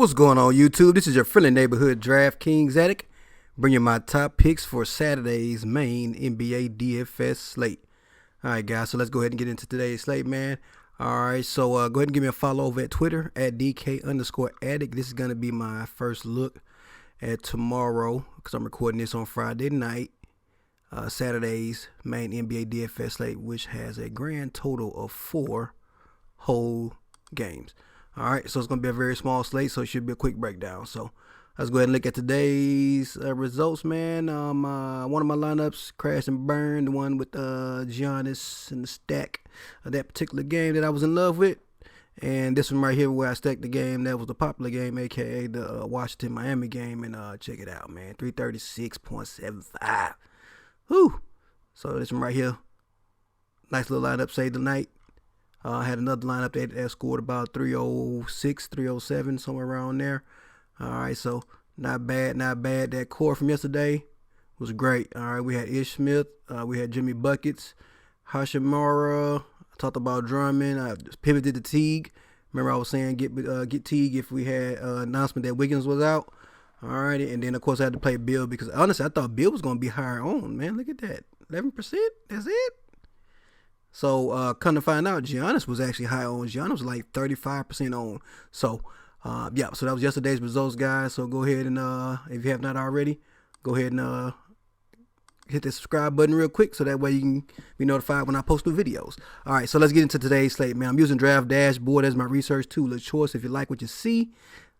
What's going on, YouTube? This is your friendly neighborhood DraftKings addict, bringing my top picks for Saturday's main NBA DFS slate. All right, guys, so let's go ahead and get into today's slate, man. All right, so go ahead and give me a follow over at Twitter at DK_addict. This is going to be my first look at tomorrow because I'm recording this on Friday night, Saturday's main NBA DFS slate, which has a grand total of 4 whole games. All right, so it's going to be a very small slate, so it should be a quick breakdown. So let's go ahead and look at today's results, man. One of my lineups crashed and burned, the one with Giannis in the stack of that particular game that I was in love with. And this one right here where I stacked the game, that was the popular game, a.k.a. the Washington-Miami game. And check it out, man, 336.75. Whew. So this one right here, nice little lineup, saved the night. I had another lineup that scored about 306, 307, somewhere around there. All right, so not bad, not bad. That core from yesterday was great. All right, we had Ish Smith, we had Jimmy Buckets, Hashimura. I talked about Drummond. I pivoted to Teague. Remember I was saying get Teague if we had announcement that Wiggins was out. All right, and then of course I had to play Bill because honestly I thought Bill was going to be higher on, man. Look at that, 11%. That's it. So come to find out, Giannis was actually high on. Giannis was like 35% on. So yeah, so that was yesterday's results, guys. So go ahead and if you have not already, go ahead and hit the subscribe button real quick so that way you can be notified when I post new videos. All right, so let's get into today's slate, man. I'm using Draft Dashboard as my research tool of choice. If you like what you see,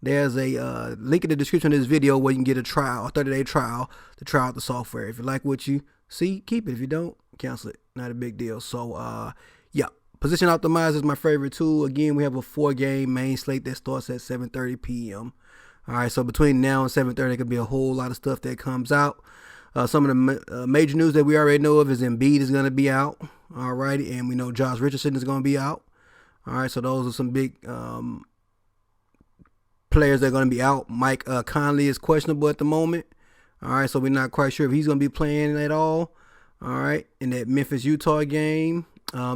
there's a link in the description of this video where you can get a trial, a 30-day trial to try out the software. If you like what you see, keep it. If you don't, cancel it. Not a big deal. So yeah, Position Optimizer is my favorite tool. Again, we have a 4-game main slate that starts at 7:30 p.m. All right, so between now and 7:30 there could be a whole lot of stuff that comes out. Some of the major news that we already know of is Embiid is going to be out. All right, and we know Josh Richardson is going to be out. All right, so those are some big players that are going to be out. Mike Conley is questionable at the moment. All right, so we're not quite sure if he's going to be playing at all. All right, in that Memphis-Utah game.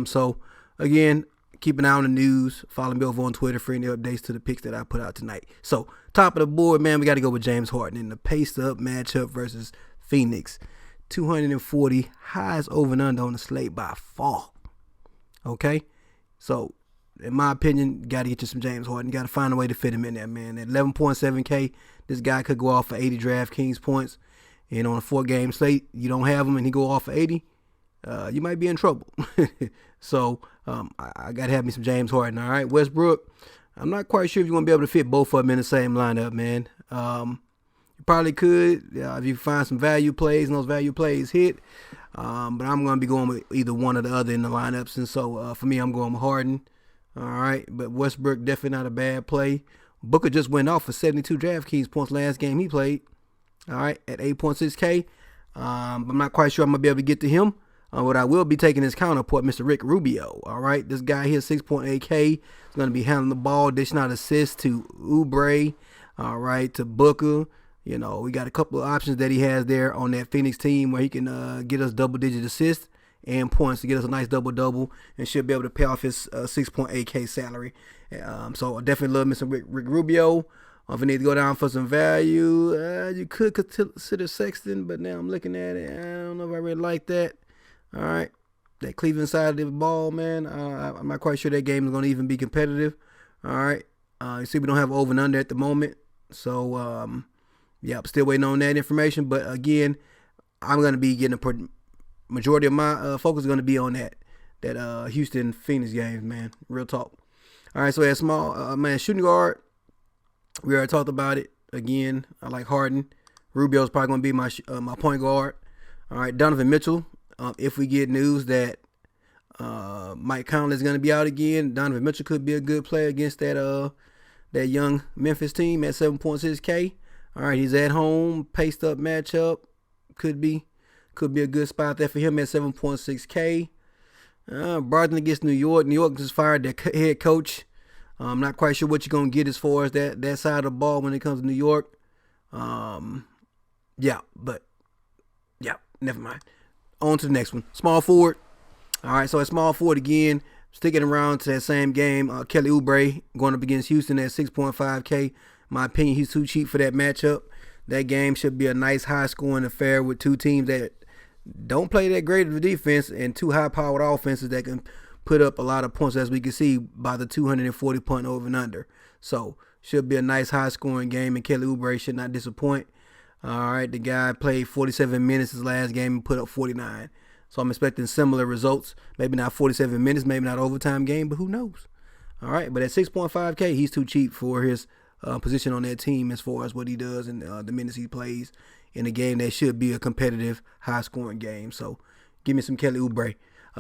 So, again, keep an eye on the news. Follow me over on Twitter for any updates to the picks that I put out tonight. So, top of the board, man, we got to go with James Harden in the paced-up matchup versus Phoenix. 240, highest over and under on the slate by far. Okay? So, in my opinion, got to get you some James Harden. Got to find a way to fit him in there, man. At 11.7K, this guy could go off for 80 DraftKings points. And on a 4-game slate, you don't have him and he go off for 80, you might be in trouble. So I got to have me some James Harden. All right, Westbrook, I'm not quite sure if you're going to be able to fit both of them in the same lineup, man. You probably could if you find some value plays and those value plays hit. But I'm going to be going with either one or the other in the lineups. And so for me, I'm going with Harden. All right, but Westbrook definitely not a bad play. Booker just went off for 72 DraftKings points last game he played. All right, at 8.6K. I'm not quite sure I'm going to be able to get to him. What I will be taking his counterpart, Mr. Rick Rubio. All right, this guy here, 6.8K, is going to be handling the ball, dishing out assists to Oubre, all right, to Booker. You know, we got a couple of options that he has there on that Phoenix team where he can get us double-digit assists and points to get us a nice double-double and should be able to pay off his 6.8K salary. So I definitely love Mr. Rick Rubio. If you need to go down for some value, you could consider Sexton, but now I'm looking at it. I don't know if I really like that. All right. That Cleveland side of the ball, man, I'm not quite sure that game is going to even be competitive. All right. You see we don't have over and under at the moment. So, yeah, I'm still waiting on that information. But, again, I'm going to be getting a majority of my focus is going to be on that Houston-Phoenix game, man. Real talk. All right, so at small, man, shooting guard. We already talked about it. Again, I like Harden. Rubio's probably going to be my point guard. All right, Donovan Mitchell. If we get news that Mike Conley is going to be out again, Donovan Mitchell could be a good player against that young Memphis team at 7.6K. All right, he's at home, paced up matchup. Could be a good spot there for him at 7.6K. Brogdon against New York. New York just fired their head coach. I'm not quite sure what you're going to get as far as that side of the ball when it comes to New York. Yeah, never mind. On to the next one. Small forward. All right, so at small forward again, sticking around to that same game, Kelly Oubre going up against Houston at 6.5K. my opinion, he's too cheap for that matchup. That game should be a nice high-scoring affair with two teams that don't play that great of a defense and two high-powered offenses that can put up a lot of points, as we can see by the 240-point over and under. So should be a nice high-scoring game, and Kelly Oubre should not disappoint. All right, the guy played 47 minutes his last game and put up 49. So I'm expecting similar results. Maybe not 47 minutes, maybe not overtime game, but who knows? All right, but at 6.5K, he's too cheap for his position on that team as far as what he does and the minutes he plays in a game that should be a competitive, high-scoring game. So give me some Kelly Oubre.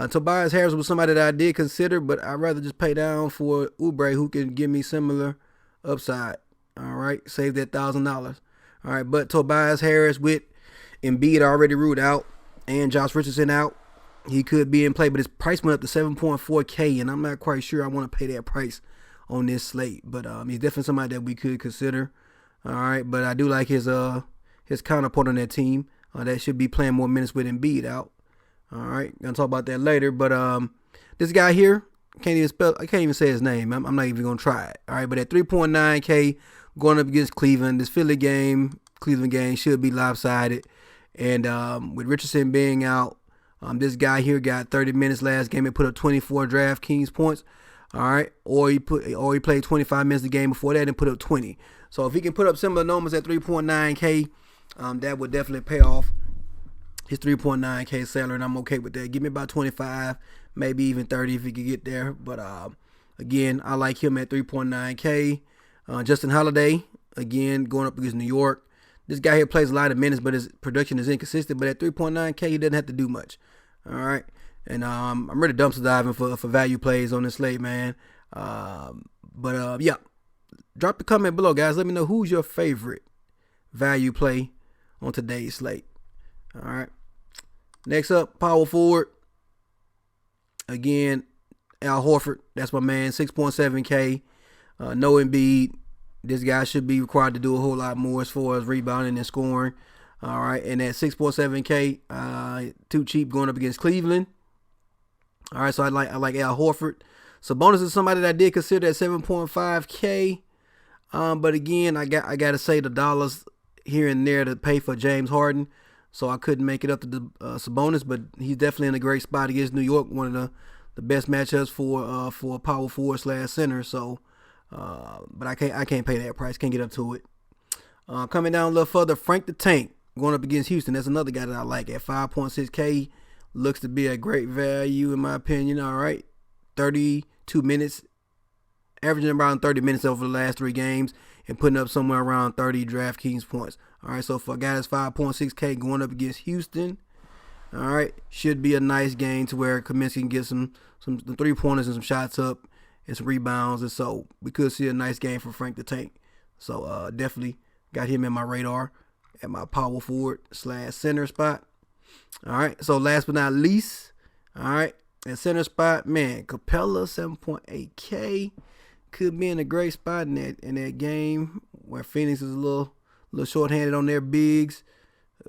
Tobias Harris was somebody that I did consider, but I'd rather just pay down for Oubre, who can give me similar upside. All right, save that $1,000. All right, but Tobias Harris with Embiid already ruled out and Josh Richardson out, he could be in play, but his price went up to 7.4K, and I'm not quite sure I want to pay that price on this slate. But he's definitely somebody that we could consider. All right, but I do like his counterpart on that team that should be playing more minutes with Embiid out. All right, gonna talk about that later. But this guy here, I can't even say his name. I'm not even gonna try it. All right, but at 3.9K going up against Cleveland, this Cleveland game should be lopsided. And with Richardson being out, this guy here got 30 minutes last game and put up 24 DraftKings points. All right, or he played 25 minutes the game before that and put up 20. So if he can put up similar numbers at 3.9K, that would definitely pay off his 3.9K salary, and I'm okay with that. Give me about 25, maybe even 30 if he could get there. But again, I like him at 3.9K. Justin Holiday, again, going up against New York. This guy here plays a lot of minutes, but his production is inconsistent. But at 3.9K, he doesn't have to do much. All right. And I'm really dumpster diving for value plays on this slate, man. Yeah. Drop the comment below, guys. Let me know who's your favorite value play on today's slate. All right. Next up, power forward. Again, Al Horford. That's my man. 6.7K. No Embiid. This guy should be required to do a whole lot more as far as rebounding and scoring. All right. And at 6.7K, too cheap going up against Cleveland. All right. So I like Al Horford. Sabonis is somebody that I did consider at 7.5K. But again, I got to say the dollars here and there to pay for James Harden. So I couldn't make it up to the Sabonis, but he's definitely in a great spot against New York, one of the best matchups for a power forward / center. So, but I can't pay that price. Can't get up to it. Coming down a little further, Frank the Tank going up against Houston. That's another guy that I like at 5.6K. Looks to be a great value in my opinion. All right, 32 minutes, averaging around 30 minutes over the last 3 games and putting up somewhere around 30 DraftKings points. All right, so for a guy that's 5.6K going up against Houston, all right, should be a nice game to where Kaminsky can get some 3-pointers and some shots up and some rebounds. And so we could see a nice game for Frank the Tank. So definitely got him in my radar at my power forward / center spot. All right, so last but not least, all right, at center spot, man, Capella, 7.8K. Could be in a great spot in that game where Phoenix is a little short-handed on their bigs.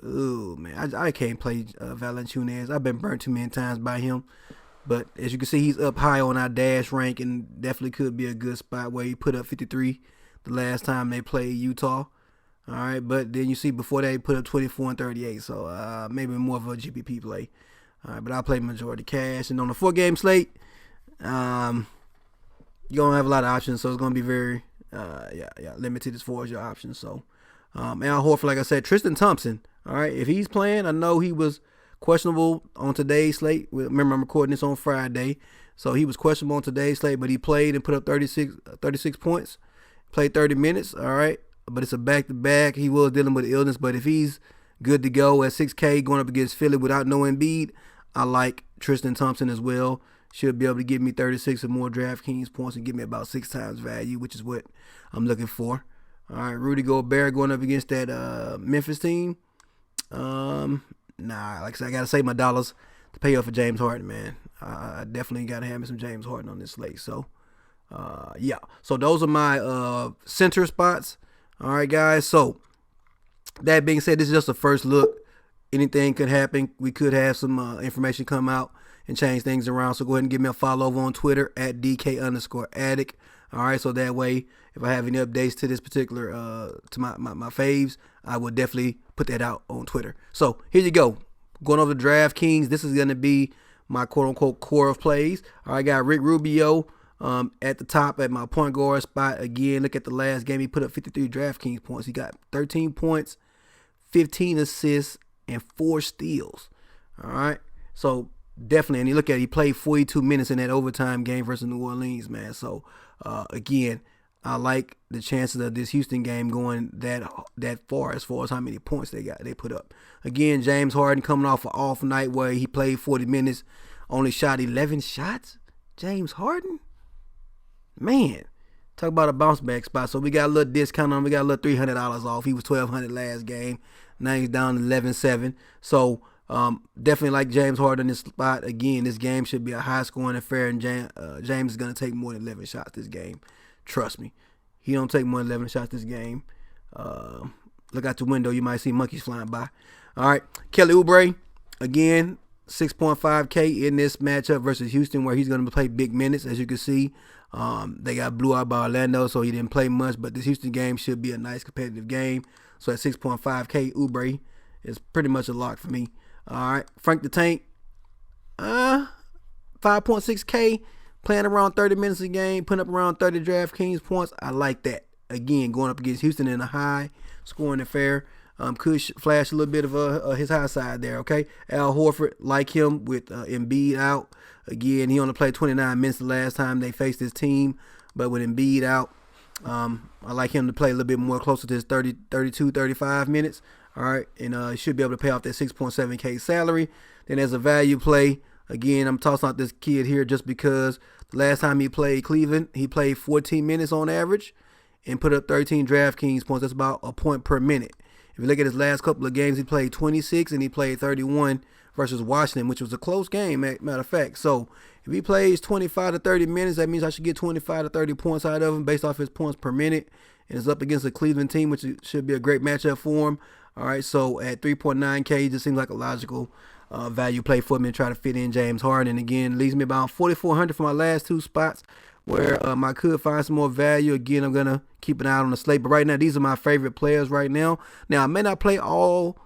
Oh man, I can't play Valanciunas. I've been burnt too many times by him. But as you can see, he's up high on our dash rank and definitely could be a good spot where he put up 53 the last time they played Utah. All right, but then you see before that he put up 24 and 38. So maybe more of a GPP play. All right, but I play majority cash. And on the 4-game slate, you're going to have a lot of options, so it's going to be very limited as far as your options. So, Al Horford, like I said, Tristan Thompson, all right, if he's playing, I know he was questionable on today's slate. Remember, I'm recording this on Friday, so he was questionable on today's slate, but he played and put up 36 points, played 30 minutes, all right, but it's a back-to-back. He was dealing with illness, but if he's good to go at 6K going up against Philly without no Embiid, I like Tristan Thompson as well. Should be able to give me 36 or more DraftKings points and give me about 6 times value, which is what I'm looking for. All right, Rudy Gobert going up against that Memphis team. Like I said, I got to save my dollars to pay up for James Harden, man. I definitely got to have me some James Harden on this slate. So, yeah. So those are my center spots. All right, guys. So that being said, this is just a first look. Anything could happen. We could have some information come out and change things around. So go ahead and give me a follow over on Twitter at DK_addict. All right, so that way, if I have any updates to this particular, to my faves, I will definitely put that out on Twitter. So here you go. Going over to DraftKings, this is going to be my quote-unquote core of plays. All right, I got Rick Rubio at the top at my point guard spot. Again, look at the last game. He put up 53 DraftKings points. He got 13 points, 15 assists, and 4 steals. All right, so definitely, and you look at it, he played 42 minutes in that overtime game versus New Orleans, man. So again, I like the chances of this Houston game going that far as how many points they put up. Again, James Harden coming off an off night where he played 40 minutes, only shot 11 shots. James Harden, man, talk about a bounce back spot. So we got a little discount on him. We got a little $300 off. He was $1,200 last game. Now he's down to 11.7. So definitely like James Harden in this spot. Again, this game should be a high scoring affair, and James is going to take more than 11 shots this game. Trust me. He don't take more than 11 shots this game. Look out the window. You might see monkeys flying by. All right. Kelly Oubre, again, 6.5K in this matchup versus Houston, where he's going to play big minutes. As you can see, they got blew out by Orlando, so he didn't play much. But this Houston game should be a nice competitive game. So at 6.5K, Oubre is pretty much a lock for me. All right. Frank the Tank, 5.6K. Playing around 30 minutes a game, putting up around 30 DraftKings points. I like that. Again, going up against Houston in a high scoring affair. Could flash a little bit of his high side there, okay? Al Horford, like him with Embiid out. Again, he only played 29 minutes the last time they faced his team. But with Embiid out, I like him to play a little bit more closer to his 30, 32, 35 minutes. All right, and he should be able to pay off that 6.7K salary. Then as a value play, again, I'm tossing out this kid here just because the last time he played Cleveland, he played 14 minutes on average and put up 13 DraftKings points. That's about a point per minute. If you look at his last couple of games, he played 26 and he played 31 versus Washington, which was a close game, matter of fact. So if he plays 25 to 30 minutes, that means I should get 25 to 30 points out of him based off his points per minute. And it's up against the Cleveland team, which should be a great matchup for him. All right, so at 3.9K, it just seems like a logical value play for me to try to fit in James Harden. And again, leaves me about 4,400 for my last two spots where I could find some more value. Again, I'm going to keep an eye on the slate. But right now, these are my favorite players right now. Now, I may not play all,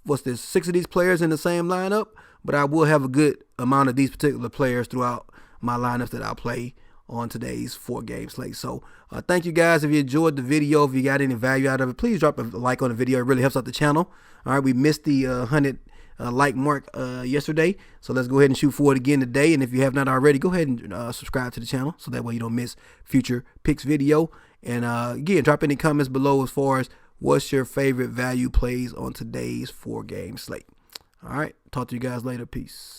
6 of these players in the same lineup, but I will have a good amount of these particular players throughout my lineups that I'll play on today's 4-game slate. So thank you guys. If you enjoyed the video, if you got any value out of it, please drop a like on the video. It really helps out the channel. All right, we missed the 100 like mark yesterday, so let's go ahead and shoot for it again today. And if you have not already, go ahead and subscribe to the channel so that way you don't miss future picks video. And again, drop any comments below as far as what's your favorite value plays on today's 4-game slate. All right, talk to you guys later. Peace.